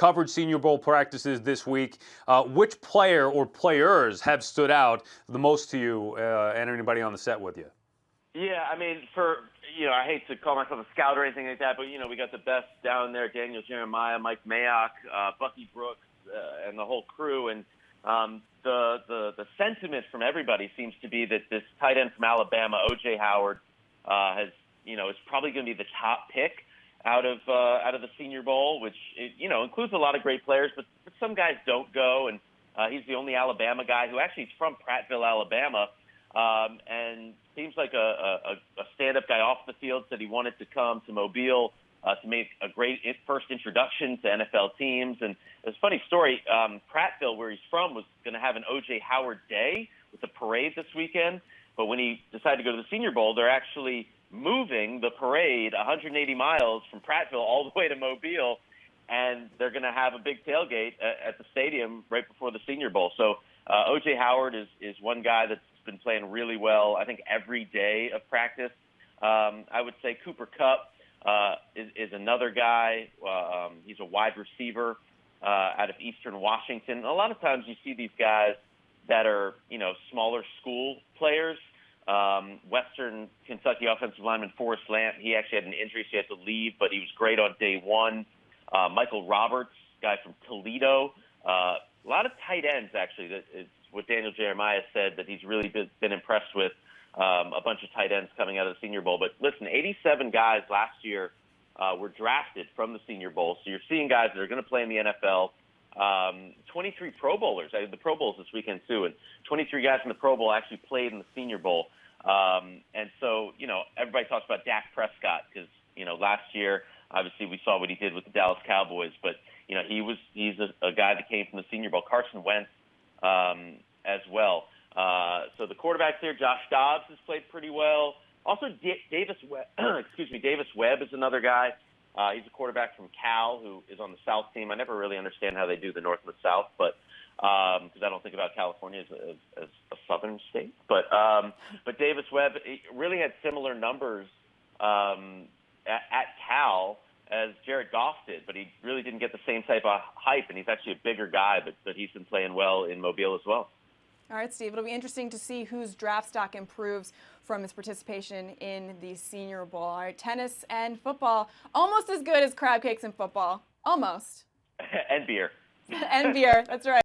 covered Senior Bowl practices this week. Which player or players have stood out the most to you and anybody on the set with you? Yeah, I mean, I hate to call myself a scout or anything like that, but, we got the best down there: Daniel Jeremiah, Mike Mayock, Bucky Brooks, and the whole crew. And the sentiment from everybody seems to be that this tight end from Alabama, O.J. Howard, is probably going to be the top pick out of the Senior Bowl, which includes a lot of great players, but some guys don't go, and he's the only Alabama guy who actually is from Prattville, Alabama, and seems like a stand-up guy off the field. Said he wanted to come to Mobile to make a great first introduction to NFL teams. And it's a funny story. Prattville, where he's from, was going to have an O.J. Howard Day with a parade this weekend, but when he decided to go to the Senior Bowl, they're actually moving the parade 180 miles from Prattville all the way to Mobile, and they're going to have a big tailgate at the stadium right before the Senior Bowl. So O.J. Howard is one guy that's been playing really well, I think, every day of practice. I would say Cooper Kupp is another guy. He's a wide receiver out of Eastern Washington. A lot of times you see these guys that are, smaller school players. Western Kentucky offensive lineman Forrest Lamp, he actually had an injury, so he had to leave, but he was great on day one. Michael Roberts, guy from Toledo. A lot of tight ends, actually. That is what Daniel Jeremiah said, that he's really been impressed with a bunch of tight ends coming out of the Senior Bowl. But listen, 87 guys last year were drafted from the Senior Bowl, so you're seeing guys that are going to play in the NFL. 23 Pro Bowlers. The Pro Bowl's this weekend, too, and 23 guys in the Pro Bowl actually played in the Senior Bowl. And so, everybody talks about Dak Prescott because, last year, obviously, we saw what he did with the Dallas Cowboys, but, he's a guy that came from the Senior Bowl. Carson Wentz as well. So the quarterbacks there, Josh Dobbs has played pretty well. Also, Davis Webb is another guy. He's a quarterback from Cal who is on the South team. I never really understand how they do the North and the South, but because I don't think about California as a southern state. But Davis Webb really had similar numbers at Cal as Jared Goff did, but he really didn't get the same type of hype, and he's actually a bigger guy, but he's been playing well in Mobile as well. All right, Steve, it'll be interesting to see whose draft stock improves from his participation in the Senior Bowl. All right, tennis and football, almost as good as crab cakes and football. Almost. And beer. And beer, that's right.